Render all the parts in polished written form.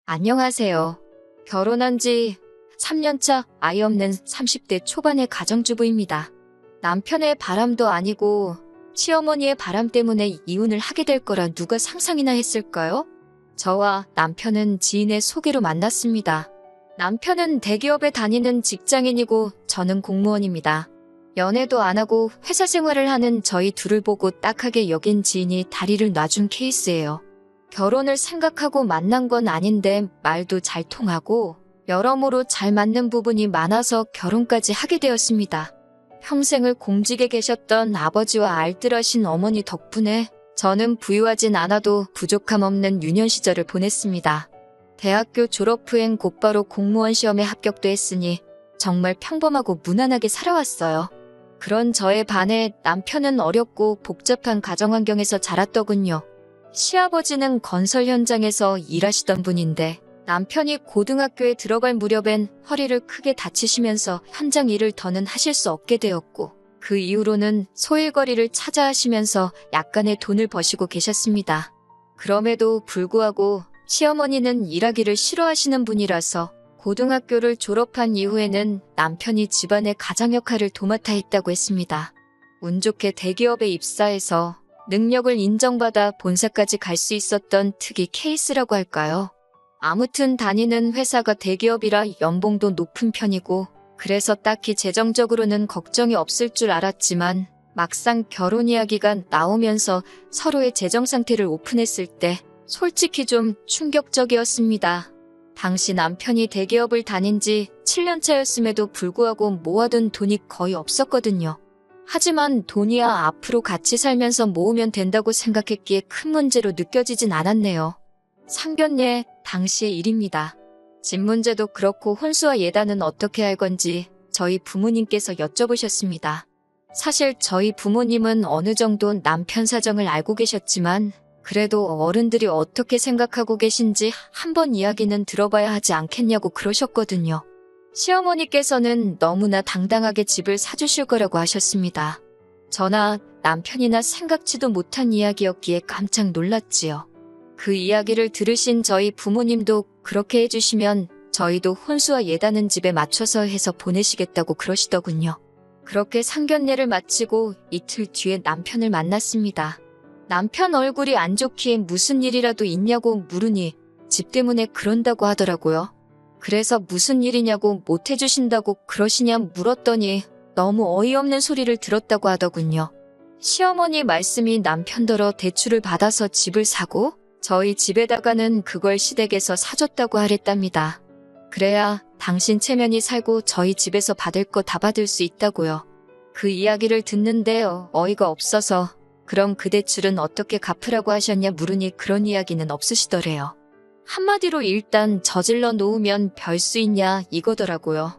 안녕하세요. 결혼한 지 3년차 아이 없는 30대 초반의 가정주부입니다. 남편의 바람도 아니고 시어머니의 바람 때문에 이혼을 하게 될 거라 누가 상상이나 했을까요? 저와 남편은 지인의 소개로 만났습니다. 남편은 대기업에 다니는 직장인이고 저는 공무원입니다. 연애도 안 하고 회사 생활을 하는 저희 둘을 보고 딱하게 여긴 지인이 다리를 놔준 케이스예요. 결혼을 생각하고 만난 건 아닌데 말도 잘 통하고 여러모로 잘 맞는 부분이 많아서 결혼까지 하게 되었습니다. 평생을 공직에 계셨던 아버지와 알뜰하신 어머니 덕분에 저는 부유하진 않아도 부족함 없는 유년 시절을 보냈습니다. 대학교 졸업 후엔 곧바로 공무원 시험에 합격도 했으니 정말 평범하고 무난하게 살아왔어요. 그런 저에 반해 남편은 어렵고 복잡한 가정환경에서 자랐더군요. 시아버지는 건설 현장에서 일하시던 분인데 남편이 고등학교에 들어갈 무렵엔 허리를 크게 다치시면서 현장 일을 더는 하실 수 없게 되었고 그 이후로는 소일거리를 찾아 하시면서 약간의 돈을 버시고 계셨습니다. 그럼에도 불구하고 시어머니는 일하기를 싫어하시는 분이라서 고등학교를 졸업한 이후에는 남편이 집안의 가장 역할을 도맡아 했다고 했습니다. 운 좋게 대기업에 입사해서 능력을 인정받아 본사까지 갈 수 있었던 특이 케이스라고 할까요? 아무튼 다니는 회사가 대기업이라 연봉도 높은 편이고 그래서 딱히 재정적으로는 걱정이 없을 줄 알았지만 막상 결혼 이야기가 나오면서 서로의 재정 상태를 오픈했을 때 솔직히 좀 충격적이었습니다. 당시 남편이 대기업을 다닌 지 7년 차였음에도 불구하고 모아둔 돈이 거의 없었거든요. 하지만 돈이야 앞으로 같이 살면서 모으면 된다고 생각했기에 큰 문제로 느껴지진 않았네요. 상견례 당시의 일입니다. 집 문제도 그렇고 혼수와 예단은 어떻게 할 건지 저희 부모님께서 여쭤보셨습니다. 사실 저희 부모님은 어느 정도 남편 사정을 알고 계셨지만 그래도 어른들이 어떻게 생각하고 계신지 한번 이야기는 들어봐야 하지 않겠냐고 그러셨거든요. 시어머니께서는 너무나 당당하게 집을 사주실 거라고 하셨습니다. 저나 남편이나 생각지도 못한 이야기였기에 깜짝 놀랐지요. 그 이야기를 들으신 저희 부모님도 그렇게 해주시면 저희도 혼수와 예단은 집에 맞춰서 해서 보내시겠다고 그러시더군요. 그렇게 상견례를 마치고 이틀 뒤에 남편을 만났습니다. 남편 얼굴이 안 좋기에 무슨 일이라도 있냐고 물으니 집 때문에 그런다고 하더라고요. 그래서 무슨 일이냐고 못 해주신다고 그러시냐 물었더니 너무 어이없는 소리를 들었다고 하더군요. 시어머니 말씀이 남편더러 대출을 받아서 집을 사고 저희 집에다가는 그걸 시댁에서 사줬다고 하랬답니다. 그래야 당신 체면이 살고 저희 집에서 받을 거 다 받을 수 있다고요. 그 이야기를 듣는데 어이가 없어서 그럼 그 대출은 어떻게 갚으라고 하셨냐 물으니 그런 이야기는 없으시더래요. 한마디로 일단 저질러 놓으면 별 수 있냐 이거더라고요.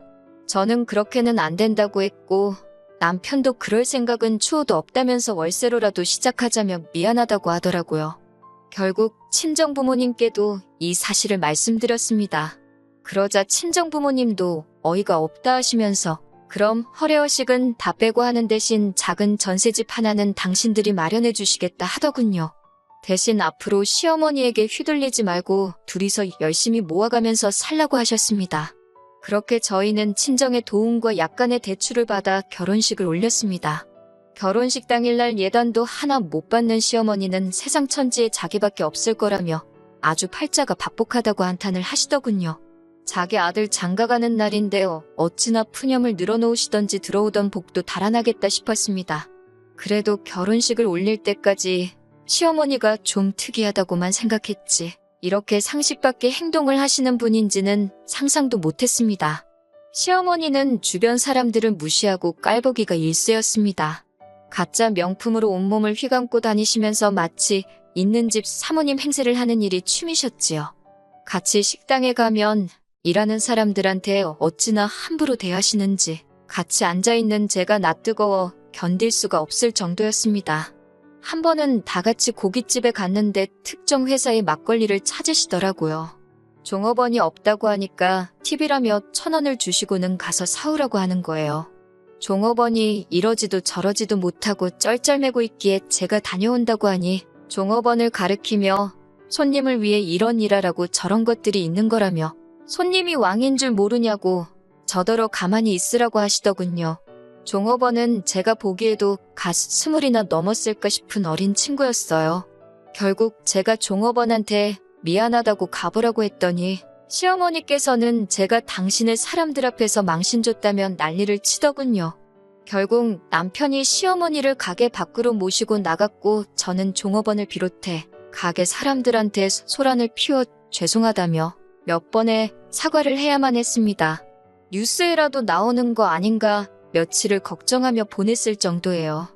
저는 그렇게는 안 된다고 했고 남편도 그럴 생각은 추호도 없다면서 월세로라도 시작하자며 미안하다고 하더라고요. 결국 친정부모님께도 이 사실을 말씀드렸습니다. 그러자 친정부모님도 어이가 없다 하시면서 그럼 허례허식은 다 빼고 하는 대신 작은 전셋집 하나는 당신들이 마련해 주시겠다 하더군요. 대신 앞으로 시어머니에게 휘둘리지 말고 둘이서 열심히 모아가면서 살라고 하셨습니다. 그렇게 저희는 친정의 도움과 약간의 대출을 받아 결혼식을 올렸습니다. 결혼식 당일날 예단도 하나 못 받는 시어머니는 세상 천지에 자기밖에 없을 거라며 아주 팔자가 박복하다고 한탄을 하시더군요. 자기 아들 장가가는 날인데요. 어찌나 푸념을 늘어놓으시던지 들어오던 복도 달아나겠다 싶었습니다. 그래도 결혼식을 올릴 때까지 시어머니가 좀 특이하다고만 생각했지 이렇게 상식 밖의 행동을 하시는 분인지는 상상도 못했습니다. 시어머니는 주변 사람들을 무시하고 깔보기가 일쑤였습니다. 가짜 명품으로 온몸을 휘감고 다니시면서 마치 있는 집 사모님 행세를 하는 일이 취미셨지요. 같이 식당에 가면 일하는 사람들한테 어찌나 함부로 대하시는지 같이 앉아있는 제가 낯뜨거워 견딜 수가 없을 정도였습니다. 한 번은 다 같이 고깃집에 갔는데 특정 회사의 막걸리를 찾으시더라고요. 종업원이 없다고 하니까 팁이라며 1,000원을 주시고는 가서 사오라고 하는 거예요. 종업원이 이러지도 저러지도 못하고 쩔쩔매고 있기에 제가 다녀온다고 하니 종업원을 가리키며 손님을 위해 이런 일하라고 저런 것들이 있는 거라며 손님이 왕인 줄 모르냐고 저더러 가만히 있으라고 하시더군요. 종업원은 제가 보기에도 갓 20이나 넘었을까 싶은 어린 친구였어요. 결국 제가 종업원한테 미안하다고 가보라고 했더니 시어머니께서는 제가 당신을 사람들 앞에서 망신줬다면 난리를 치더군요. 결국 남편이 시어머니를 가게 밖으로 모시고 나갔고 저는 종업원을 비롯해 가게 사람들한테 소란을 피워 죄송하다며 몇 번의 사과를 해야만 했습니다. 뉴스에라도 나오는 거 아닌가 며칠을 걱정하며 보냈을 정도예요.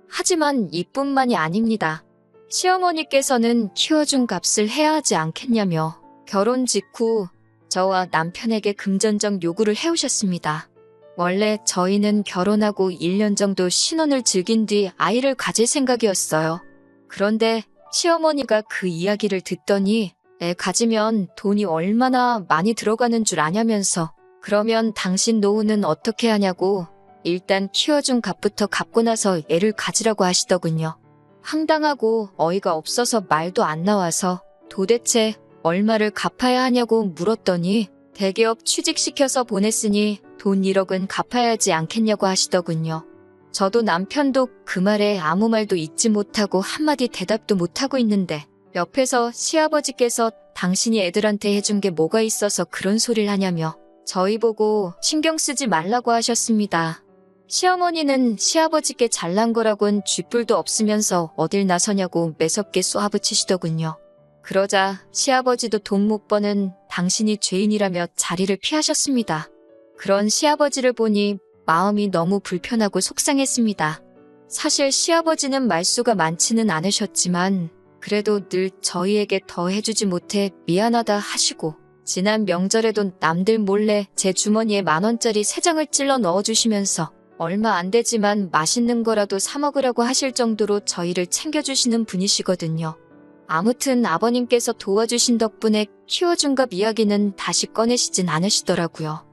하지만 이뿐만이 아닙니다. 시어머니께서는 키워준 값을 해야 하지 않겠냐며 결혼 직후 저와 남편에게 금전적 요구를 해오셨습니다. 원래 저희는 결혼하고 1년 정도 신혼을 즐긴 뒤 아이를 가질 생각이었어요. 그런데 시어머니가 그 이야기를 듣더니 애 가지면 돈이 얼마나 많이 들어가는 줄 아냐면서 그러면 당신 노후는 어떻게 하냐고 일단 키워준 값부터 갚고 나서 애를 가지라고 하시더군요. 황당하고 어이가 없어서 말도 안 나와서 도대체 얼마를 갚아야 하냐고 물었더니 대기업 취직시켜서 보냈으니 돈 1억은 갚아야 하지 않겠냐고 하시더군요. 저도 남편도 그 말에 아무 말도 잊지 못하고 한마디 대답도 못하고 있는데 옆에서 시아버지께서 당신이 애들한테 해준 게 뭐가 있어서 그런 소리를 하냐며 저희 보고 신경 쓰지 말라고 하셨습니다. 시어머니는 시아버지께 잘난 거라곤 쥐뿔도 없으면서 어딜 나서냐고 매섭게 쏘아붙이시더군요. 그러자 시아버지도 돈 못 버는 당신이 죄인이라며 자리를 피하셨습니다. 그런 시아버지를 보니 마음이 너무 불편하고 속상했습니다. 사실 시아버지는 말수가 많지는 않으셨지만 그래도 늘 저희에게 더 해주지 못해 미안하다 하시고 지난 명절에도 남들 몰래 제 주머니에 10,000원짜리 3장을 찔러 넣어주시면서 얼마 안 되지만 맛있는 거라도 사 먹으라고 하실 정도로 저희를 챙겨주시는 분이시거든요. 아무튼 아버님께서 도와주신 덕분에 키워준 값 이야기는 다시 꺼내시진 않으시더라고요.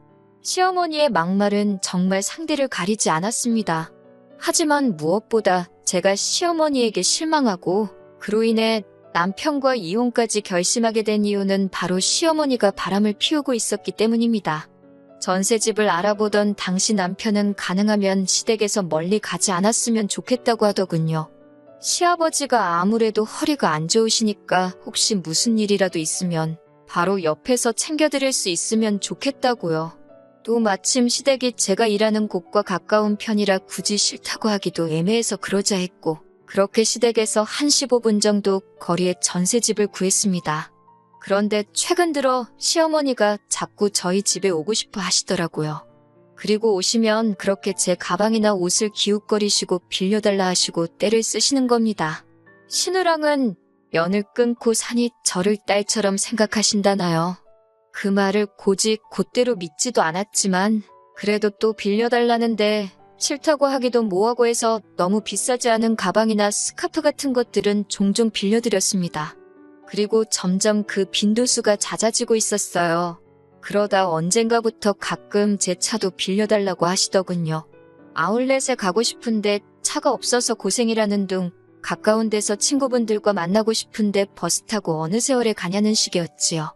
시어머니의 막말은 정말 상대를 가리지 않았습니다. 하지만 무엇보다 제가 시어머니에게 실망하고 그로 인해 남편과 이혼까지 결심하게 된 이유는 바로 시어머니가 바람을 피우고 있었기 때문입니다. 전셋집을 알아보던 당시 남편은 가능하면 시댁에서 멀리 가지 않았으면 좋겠다고 하더군요. 시아버지가 아무래도 허리가 안 좋으시니까 혹시 무슨 일이라도 있으면 바로 옆에서 챙겨드릴 수 있으면 좋겠다고요. 또 마침 시댁이 제가 일하는 곳과 가까운 편이라 굳이 싫다고 하기도 애매해서 그러자 했고 그렇게 시댁에서 한 15분 정도 거리에 전셋집을 구했습니다. 그런데 최근 들어 시어머니가 자꾸 저희 집에 오고 싶어 하시더라고요. 그리고 오시면 그렇게 제 가방이나 옷을 기웃거리시고 빌려달라 하시고 떼를 쓰시는 겁니다. 신우랑은 연을 끊고 사니 저를 딸처럼 생각하신다나요. 그 말을 곧대로 믿지도 않았지만 그래도 또 빌려달라는데 싫다고 하기도 뭐하고 해서 너무 비싸지 않은 가방이나 스카프 같은 것들은 종종 빌려드렸습니다. 그리고 점점 그 빈도수가 잦아지고 있었어요. 그러다 언젠가부터 가끔 제 차도 빌려달라고 하시더군요. 아울렛에 가고 싶은데 차가 없어서 고생이라는 둥 가까운 데서 친구분들과 만나고 싶은데 버스 타고 어느 세월에 가냐는 식이었지요.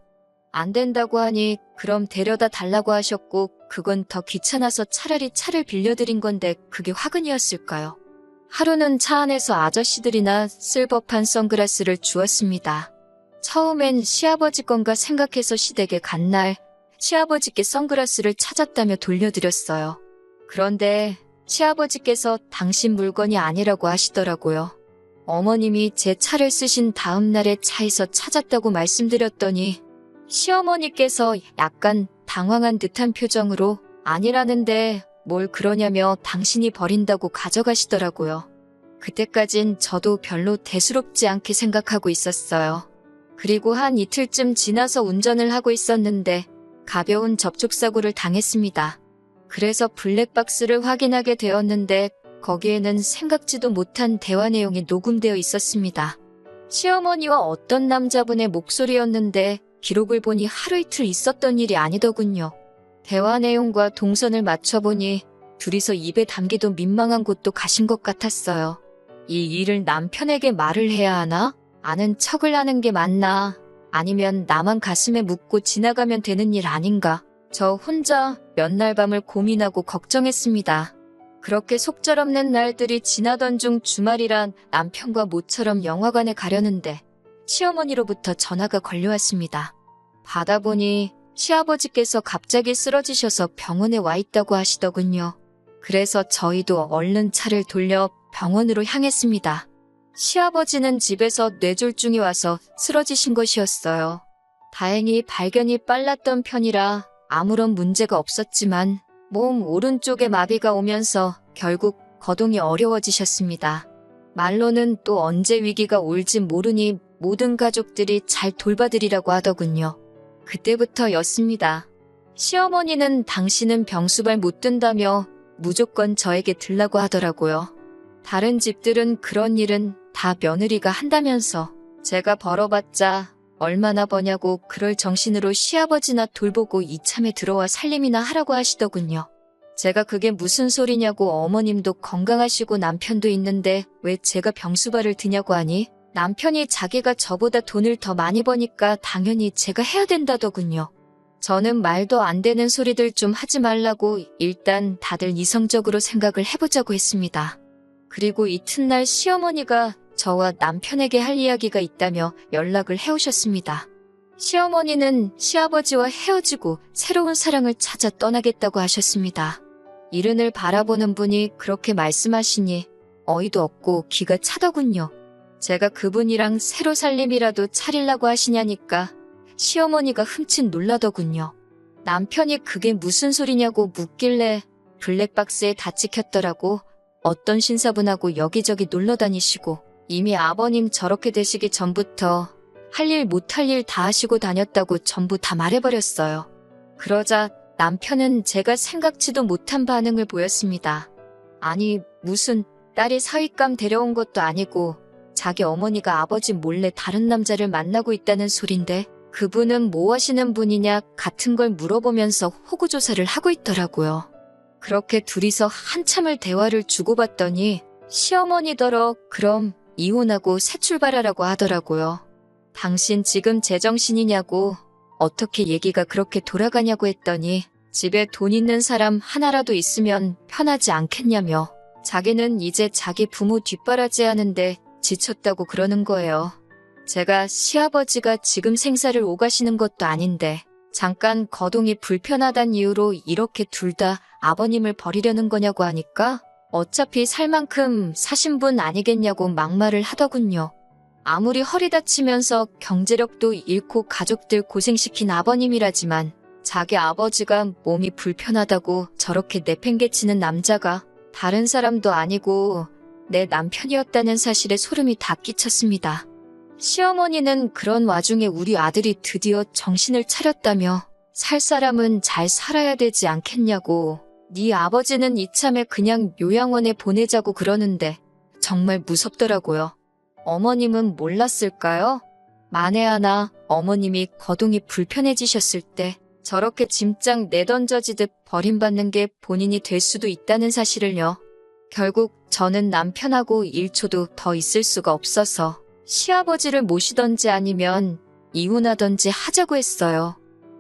안 된다고 하니 그럼 데려다 달라고 하셨고 그건 더 귀찮아서 차라리 차를 빌려드린 건데 그게 화근이었을까요? 하루는 차 안에서 아저씨들이나 쓸 법한 선글라스를 주었습니다. 처음엔 시아버지 건가 생각해서 시댁에 간 날 시아버지께 선글라스를 찾았다며 돌려드렸어요. 그런데 시아버지께서 당신 물건이 아니라고 하시더라고요. 어머님이 제 차를 쓰신 다음 날에 차에서 찾았다고 말씀드렸더니 시어머니께서 약간 당황한 듯한 표정으로 아니라는데 뭘 그러냐며 당신이 버린다고 가져가시더라고요. 그때까진 저도 별로 대수롭지 않게 생각하고 있었어요. 그리고 한 이틀쯤 지나서 운전을 하고 있었는데 가벼운 접촉사고를 당했습니다. 그래서 블랙박스를 확인하게 되었는데 거기에는 생각지도 못한 대화 내용이 녹음되어 있었습니다. 시어머니와 어떤 남자분의 목소리였는데 기록을 보니 하루 이틀 있었던 일이 아니더군요. 대화 내용과 동선을 맞춰보니 둘이서 입에 담기도 민망한 곳도 가신 것 같았어요. 이 일을 남편에게 말을 해야 하나? 아는 척을 하는 게 맞나? 아니면 나만 가슴에 묻고 지나가면 되는 일 아닌가? 저 혼자 몇 날 밤을 고민하고 걱정했습니다. 그렇게 속절없는 날들이 지나던 중 주말이란 남편과 모처럼 영화관에 가려는데 시어머니로부터 전화가 걸려왔습니다. 받아보니 시아버지께서 갑자기 쓰러지셔서 병원에 와 있다고 하시더군요. 그래서 저희도 얼른 차를 돌려 병원으로 향했습니다. 시아버지는 집에서 뇌졸중이 와서 쓰러지신 것이었어요. 다행히 발견이 빨랐던 편이라 아무런 문제가 없었지만 몸 오른쪽에 마비가 오면서 결국 거동이 어려워지셨습니다. 말로는 또 언제 위기가 올지 모르니 모든 가족들이 잘 돌봐드리라고 하더군요. 그때부터였습니다. 시어머니는 당신은 병수발 못 든다며 무조건 저에게 들라고 하더라고요. 다른 집들은 그런 일은 다 며느리가 한다면서 제가 벌어봤자 얼마나 버냐고 그럴 정신으로 시아버지나 돌보고 이참에 들어와 살림이나 하라고 하시더군요. 제가 그게 무슨 소리냐고 어머님도 건강하시고 남편도 있는데 왜 제가 병수발을 드냐고 하니 남편이 자기가 저보다 돈을 더 많이 버니까 당연히 제가 해야 된다더군요. 저는 말도 안 되는 소리들 좀 하지 말라고 일단 다들 이성적으로 생각을 해보자고 했습니다. 그리고 이튿날 시어머니가 저와 남편에게 할 이야기가 있다며 연락을 해오셨습니다. 시어머니는 시아버지와 헤어지고 새로운 사랑을 찾아 떠나겠다고 하셨습니다. 이른을 바라보는 분이 그렇게 말씀하시니 어이도 없고 기가 차더군요. 제가 그분이랑 새로 살림이라도 차리려고 하시냐니까 시어머니가 흠칫 놀라더군요. 남편이 그게 무슨 소리냐고 묻길래 블랙박스에 다 찍혔더라고. 어떤 신사분하고 여기저기 놀러 다니시고 이미 아버님 저렇게 되시기 전부터 할 일 못할 일 다 하시고 다녔다고 전부 다 말해버렸어요. 그러자 남편은 제가 생각지도 못한 반응을 보였습니다. 아니 무슨 딸이 사윗감 데려온 것도 아니고 자기 어머니가 아버지 몰래 다른 남자를 만나고 있다는 소린데 그분은 뭐 하시는 분이냐 같은 걸 물어보면서 호구조사를 하고 있더라고요. 그렇게 둘이서 한참을 대화를 주고받더니 시어머니더러 그럼 이혼하고 새 출발하라고 하더라고요. 당신 지금 제정신이냐고 어떻게 얘기가 그렇게 돌아가냐고 했더니 집에 돈 있는 사람 하나라도 있으면 편하지 않겠냐며 자기는 이제 자기 부모 뒷바라지 하는데 지쳤다고 그러는 거예요. 제가 시아버지가 지금 생사를 오가시는 것도 아닌데 잠깐 거동이 불편하단 이유로 이렇게 둘 다 아버님을 버리려는 거냐고 하니까 어차피 살 만큼 사신 분 아니겠냐고 막말을 하더군요. 아무리 허리 다치면서 경제력도 잃고 가족들 고생시킨 아버님이라지만 자기 아버지가 몸이 불편하다고 저렇게 내팽개치는 남자가 다른 사람도 아니고 내 남편이었다는 사실에 소름이 다 끼쳤습니다. 시어머니는 그런 와중에 우리 아들이 드디어 정신을 차렸다며 살 사람은 잘 살아야 되지 않겠냐고 네 아버지는 이참에 그냥 요양원에 보내자고 그러는데 정말 무섭더라고요. 어머님은 몰랐을까요? 만에 하나 어머님이 거동이 불편해지셨을 때 저렇게 짐짝 내던져지듯 버림받는 게 본인이 될 수도 있다는 사실을요. 결국 저는 남편하고 1초도 더 있을 수가 없어서 시아버지를 모시던지 아니면 이혼하던지 하자고 했어요.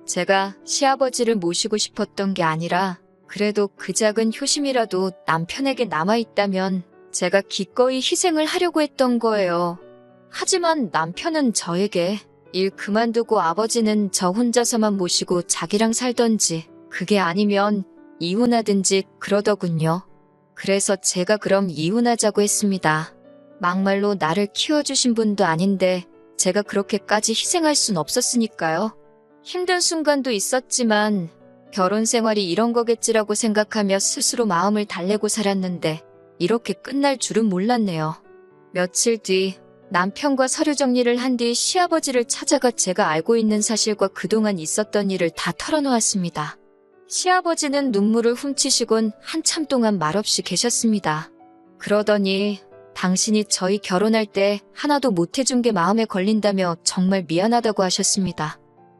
제가 시아버지를 모시고 싶었던 게 아니라 그래도 그 작은 효심이라도 남편에게 남아있다면 제가 기꺼이 희생을 하려고 했던 거예요. 하지만 남편은 저에게 일 그만두고 아버지는 저 혼자서만 모시고 자기랑 살던지 그게 아니면 이혼하든지 그러더군요. 그래서 제가 그럼 이혼하자고 했습니다. 막말로 나를 키워주신 분도 아닌데 제가 그렇게까지 희생할 순 없었으니까요. 힘든 순간도 있었지만 결혼 생활이 이런 거겠지라고 생각하며 스스로 마음을 달래고 살았는데 이렇게 끝날 줄은 몰랐네요. 며칠 뒤 남편과 서류 정리를 한 뒤 시아버지를 찾아가 제가 알고 있는 사실과 그동안 있었던 일을 다 털어놓았습니다. 시아버지는 눈물을 훔치시곤 한참 동안 말없이 계셨습니다. 그러더니 당신이 저희 결혼할 때 하나도 못해준 게 마음에 걸린다며 정말 미안하다고 하셨습니다.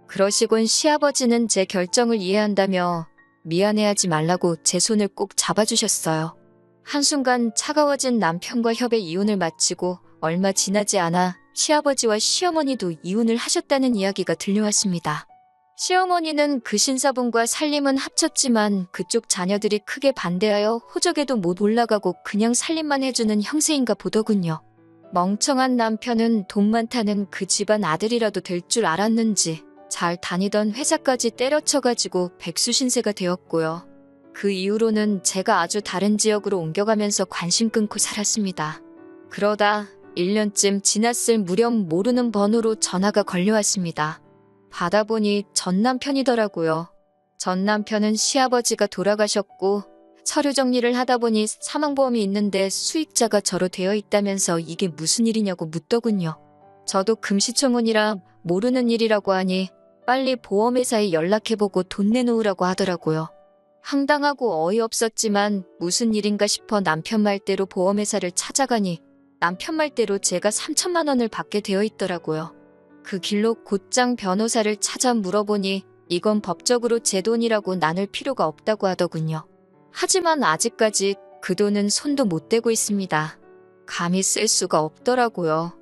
그러시곤 시아버지는 제 결정을 이해한다며 미안해하지 말라고 제 손을 꼭 잡아주셨어요. 한순간 차가워진 남편과 협의 이혼을 마치고 얼마 지나지 않아 시아버지와 시어머니도 이혼을 하셨다는 이야기가 들려왔습니다. 시어머니는 그 신사분과 살림은 합쳤지만 그쪽 자녀들이 크게 반대하여 호적에도 못 올라가고 그냥 살림만 해주는 형세인가 보더군요. 멍청한 남편은 돈 많다는 그 집안 아들이라도 될 줄 알았는지 잘 다니던 회사까지 때려쳐가지고 백수신세가 되었고요. 그 이후로는 제가 아주 다른 지역으로 옮겨가면서 관심 끊고 살았습니다. 그러다 1년쯤 지났을 무렵 모르는 번호로 전화가 걸려왔습니다. 받아보니 전 남편이더라고요. 전 남편은 시아버지가 돌아가셨고 서류 정리를 하다 보니 사망보험이 있는데 수익자가 저로 되어 있다면서 이게 무슨 일이냐고 묻더군요. 저도 금시초문이라 모르는 일이라고 하니 빨리 보험회사에 연락해보고 돈 내놓으라고 하더라고요. 황당하고 어이없었지만 무슨 일인가 싶어 남편 말대로 보험회사를 찾아가니 남편 말대로 제가 3천만 원을 받게 되어 있더라고요. 그 길로 곧장 변호사를 찾아 물어보니 이건 법적으로 제 돈이라고 나눌 필요가 없다고 하더군요. 하지만 아직까지 그 돈은 손도 못 대고 있습니다. 감히 쓸 수가 없더라고요.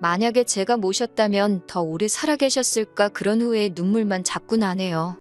만약에 제가 모셨다면 더 오래 살아 계셨을까 그런 후에 눈물만 자꾸 나네요.